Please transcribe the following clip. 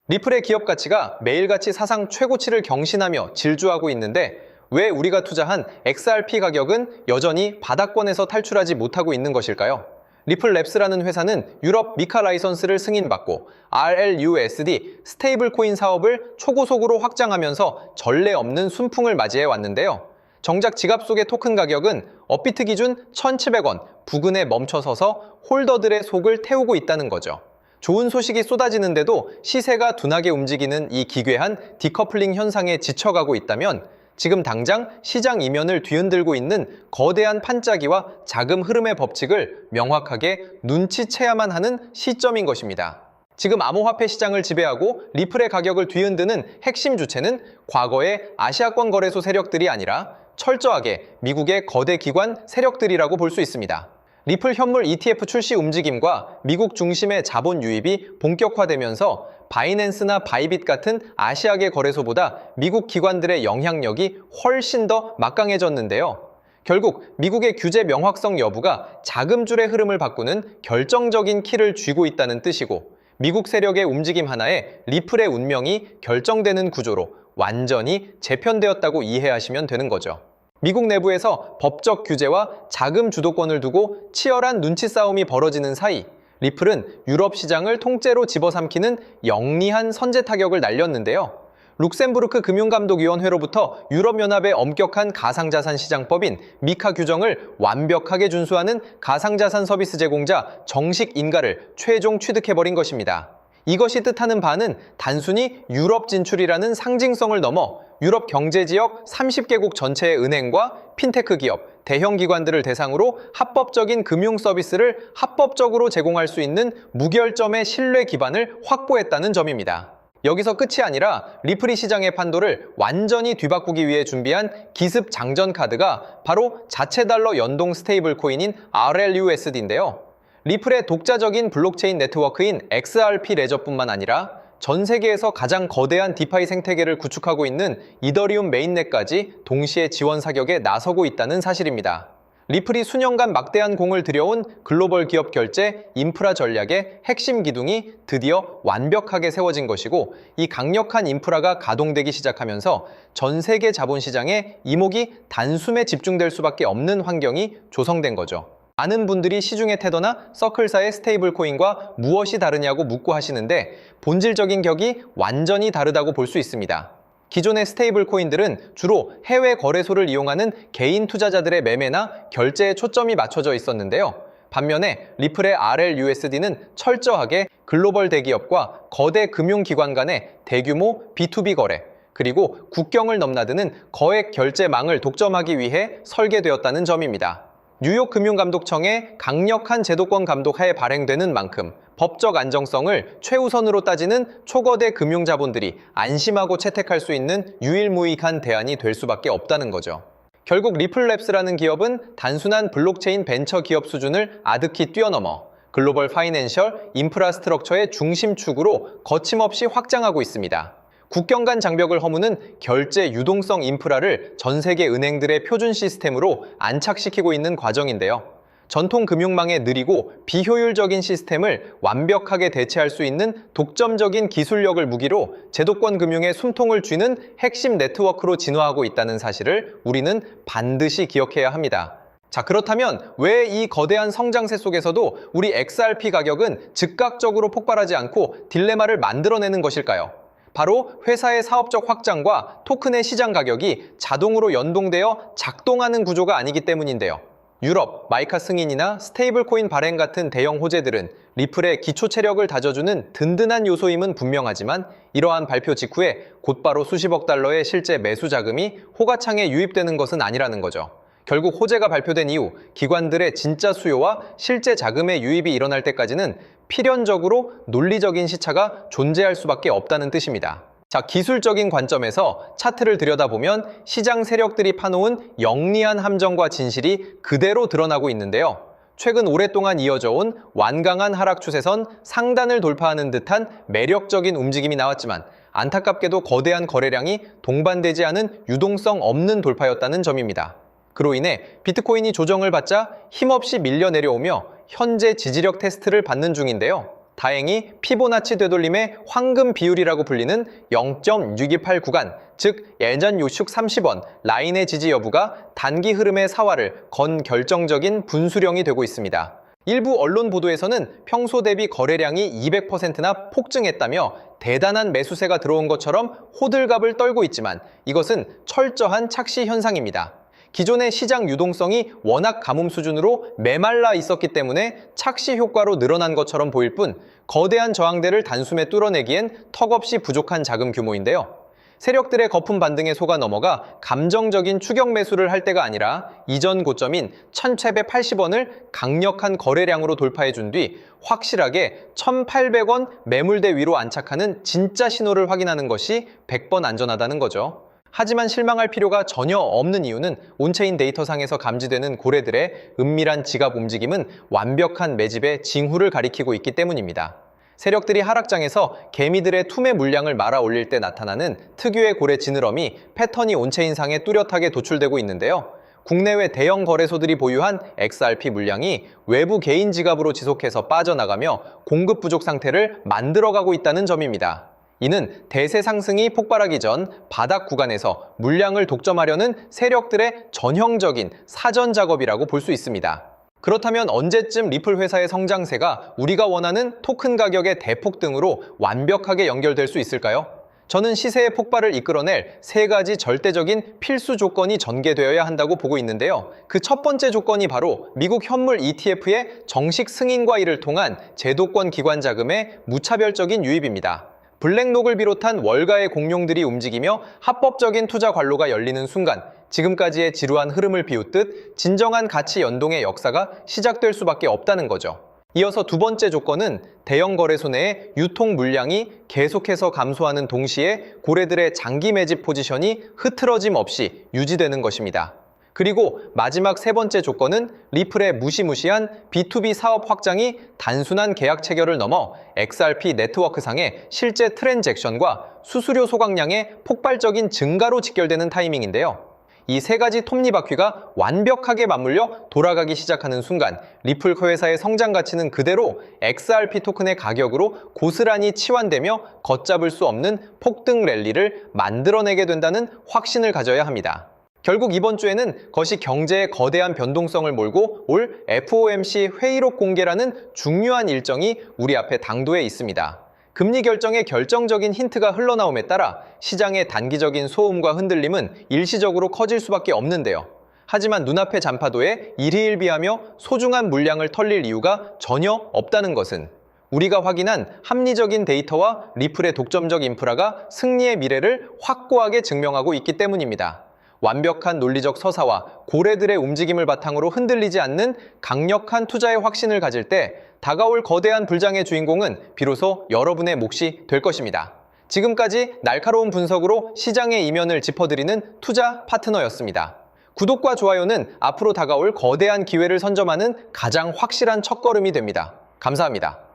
리플의 기업 가치가 매일같이 사상 최고치를 경신하며 질주하고 있는데 왜 우리가 투자한 XRP 가격은 여전히 바닥권에서 탈출하지 못하고 있는 것일까요? 리플랩스라는 회사는 유럽 미카 라이선스를 승인받고 RLUSD 스테이블 코인 사업을 초고속으로 확장하면서 전례 없는 순풍을 맞이해 왔는데요. 정작 지갑 속의 토큰 가격은 업비트 기준 1,700원 부근에 멈춰서서 홀더들의 속을 태우고 있다는 거죠. 좋은 소식이 쏟아지는데도 시세가 둔하게 움직이는 이 기괴한 디커플링 현상에 지쳐가고 있다면 지금 당장 시장 이면을 뒤흔들고 있는 거대한 판짜기와 자금 흐름의 법칙을 명확하게 눈치채야만 하는 시점인 것입니다. 지금 암호화폐 시장을 지배하고 리플의 가격을 뒤흔드는 핵심 주체는 과거의 아시아권 거래소 세력들이 아니라 철저하게 미국의 거대 기관 세력들이라고 볼 수 있습니다. 리플 현물 ETF 출시 움직임과 미국 중심의 자본 유입이 본격화되면서 바이낸스나 바이빗 같은 아시아계 거래소보다 미국 기관들의 영향력이 훨씬 더 막강해졌는데요. 결국 미국의 규제 명확성 여부가 자금줄의 흐름을 바꾸는 결정적인 키를 쥐고 있다는 뜻이고 미국 세력의 움직임 하나에 리플의 운명이 결정되는 구조로 완전히 재편되었다고 이해하시면 되는 거죠. 미국 내부에서 법적 규제와 자금 주도권을 두고 치열한 눈치 싸움이 벌어지는 사이 리플은 유럽 시장을 통째로 집어삼키는 영리한 선제 타격을 날렸는데요. 룩셈부르크 금융감독위원회로부터 유럽연합의 엄격한 가상자산 시장법인 미카 규정을 완벽하게 준수하는 가상자산 서비스 제공자 정식 인가를 최종 취득해버린 것입니다. 이것이 뜻하는 바는 단순히 유럽 진출이라는 상징성을 넘어 유럽 경제지역 30개국 전체의 은행과 핀테크 기업, 대형 기관들을 대상으로 합법적인 금융 서비스를 합법적으로 제공할 수 있는 무결점의 신뢰 기반을 확보했다는 점입니다. 여기서 끝이 아니라 리플이 시장의 판도를 완전히 뒤바꾸기 위해 준비한 기습 장전 카드가 바로 자체 달러 연동 스테이블 코인인 RLUSD인데요. 리플의 독자적인 블록체인 네트워크인 XRP 레저뿐만 아니라 전 세계에서 가장 거대한 디파이 생태계를 구축하고 있는 이더리움 메인넷까지 동시에 지원 사격에 나서고 있다는 사실입니다. 리플이 수년간 막대한 공을 들여온 글로벌 기업 결제, 인프라 전략의 핵심 기둥이 드디어 완벽하게 세워진 것이고 이 강력한 인프라가 가동되기 시작하면서 전 세계 자본시장의 이목이 단숨에 집중될 수밖에 없는 환경이 조성된 거죠. 많은 분들이 시중의 테더나 서클사의 스테이블 코인과 무엇이 다르냐고 묻고 하시는데 본질적인 격이 완전히 다르다고 볼 수 있습니다. 기존의 스테이블 코인들은 주로 해외 거래소를 이용하는 개인 투자자들의 매매나 결제에 초점이 맞춰져 있었는데요. 반면에 리플의 RLUSD는 철저하게 글로벌 대기업과 거대 금융기관 간의 대규모 B2B 거래, 그리고 국경을 넘나드는 거액 결제망을 독점하기 위해 설계되었다는 점입니다. 뉴욕 금융감독청의 강력한 제도권 감독 하에 발행되는 만큼 법적 안정성을 최우선으로 따지는 초거대 금융자본들이 안심하고 채택할 수 있는 유일무이한 대안이 될 수밖에 없다는 거죠. 결국 리플랩스라는 기업은 단순한 블록체인 벤처 기업 수준을 아득히 뛰어넘어 글로벌 파이낸셜 인프라스트럭처의 중심축으로 거침없이 확장하고 있습니다. 국경 간 장벽을 허무는 결제 유동성 인프라를 전 세계 은행들의 표준 시스템으로 안착시키고 있는 과정인데요. 전통 금융망의 느리고 비효율적인 시스템을 완벽하게 대체할 수 있는 독점적인 기술력을 무기로 제도권 금융의 숨통을 쥐는 핵심 네트워크로 진화하고 있다는 사실을 우리는 반드시 기억해야 합니다. 자, 그렇다면 왜 이 거대한 성장세 속에서도 우리 XRP 가격은 즉각적으로 폭발하지 않고 딜레마를 만들어내는 것일까요? 바로 회사의 사업적 확장과 토큰의 시장 가격이 자동으로 연동되어 작동하는 구조가 아니기 때문인데요. 유럽, 마이카 승인이나 스테이블 코인 발행 같은 대형 호재들은 리플의 기초 체력을 다져주는 든든한 요소임은 분명하지만 이러한 발표 직후에 곧바로 수십억 달러의 실제 매수 자금이 호가창에 유입되는 것은 아니라는 거죠. 결국 호재가 발표된 이후 기관들의 진짜 수요와 실제 자금의 유입이 일어날 때까지는 필연적으로 논리적인 시차가 존재할 수밖에 없다는 뜻입니다. 자, 기술적인 관점에서 차트를 들여다보면 시장 세력들이 파놓은 영리한 함정과 진실이 그대로 드러나고 있는데요. 최근 오랫동안 이어져 온 완강한 하락 추세선 상단을 돌파하는 듯한 매력적인 움직임이 나왔지만 안타깝게도 거대한 거래량이 동반되지 않은 유동성 없는 돌파였다는 점입니다. 그로 인해 비트코인이 조정을 받자 힘없이 밀려 내려오며 현재 지지력 테스트를 받는 중인데요. 다행히 피보나치 되돌림의 황금 비율이라고 불리는 0.628 구간, 즉 예전 요축 30원 라인의 지지 여부가 단기 흐름의 사활을 건 결정적인 분수령이 되고 있습니다. 일부 언론 보도에서는 평소 대비 거래량이 200%나 폭증했다며 대단한 매수세가 들어온 것처럼 호들갑을 떨고 있지만 이것은 철저한 착시 현상입니다. 기존의 시장 유동성이 워낙 가뭄 수준으로 메말라 있었기 때문에 착시 효과로 늘어난 것처럼 보일 뿐 거대한 저항대를 단숨에 뚫어내기엔 턱없이 부족한 자금 규모인데요. 세력들의 거품 반등에 속아 넘어가 감정적인 추격 매수를 할 때가 아니라 이전 고점인 1780원을 강력한 거래량으로 돌파해 준 뒤 확실하게 1800원 매물대 위로 안착하는 진짜 신호를 확인하는 것이 100번 안전하다는 거죠. 하지만 실망할 필요가 전혀 없는 이유는 온체인 데이터상에서 감지되는 고래들의 은밀한 지갑 움직임은 완벽한 매집의 징후를 가리키고 있기 때문입니다. 세력들이 하락장에서 개미들의 투매 물량을 말아 올릴 때 나타나는 특유의 고래 지느러미 패턴이 온체인상에 뚜렷하게 도출되고 있는데요. 국내외 대형 거래소들이 보유한 XRP 물량이 외부 개인 지갑으로 지속해서 빠져나가며 공급 부족 상태를 만들어가고 있다는 점입니다. 이는 대세 상승이 폭발하기 전 바닥 구간에서 물량을 독점하려는 세력들의 전형적인 사전 작업이라고 볼 수 있습니다. 그렇다면 언제쯤 리플 회사의 성장세가 우리가 원하는 토큰 가격의 대폭등으로 완벽하게 연결될 수 있을까요? 저는 시세의 폭발을 이끌어낼 세 가지 절대적인 필수 조건이 전개되어야 한다고 보고 있는데요. 그 첫 번째 조건이 바로 미국 현물 ETF의 정식 승인과 이를 통한 제도권 기관 자금의 무차별적인 유입입니다. 블랙록을 비롯한 월가의 공룡들이 움직이며 합법적인 투자 관로가 열리는 순간 지금까지의 지루한 흐름을 비웃듯 진정한 가치 연동의 역사가 시작될 수밖에 없다는 거죠. 이어서 두 번째 조건은 대형 거래소 내의 유통 물량이 계속해서 감소하는 동시에 고래들의 장기 매집 포지션이 흐트러짐 없이 유지되는 것입니다. 그리고 마지막 세 번째 조건은 리플의 무시무시한 B2B 사업 확장이 단순한 계약 체결을 넘어 XRP 네트워크상의 실제 트랜잭션과 수수료 소각량의 폭발적인 증가로 직결되는 타이밍인데요. 이 세 가지 톱니바퀴가 완벽하게 맞물려 돌아가기 시작하는 순간 리플 회사의 성장 가치는 그대로 XRP 토큰의 가격으로 고스란히 치환되며 걷잡을 수 없는 폭등 랠리를 만들어내게 된다는 확신을 가져야 합니다. 결국 이번 주에는 것이 경제의 거대한 변동성을 몰고 올 FOMC 회의록 공개라는 중요한 일정이 우리 앞에 당도해 있습니다. 금리 결정의 결정적인 힌트가 흘러나옴에 따라 시장의 단기적인 소음과 흔들림은 일시적으로 커질 수밖에 없는데요. 하지만 눈앞의 잔파도에 일희일비하며 소중한 물량을 털릴 이유가 전혀 없다는 것은 우리가 확인한 합리적인 데이터와 리플의 독점적 인프라가 승리의 미래를 확고하게 증명하고 있기 때문입니다. 완벽한 논리적 서사와 고래들의 움직임을 바탕으로 흔들리지 않는 강력한 투자의 확신을 가질 때 다가올 거대한 불장의 주인공은 비로소 여러분의 몫이 될 것입니다. 지금까지 날카로운 분석으로 시장의 이면을 짚어드리는 투자 파트너였습니다. 구독과 좋아요는 앞으로 다가올 거대한 기회를 선점하는 가장 확실한 첫걸음이 됩니다. 감사합니다.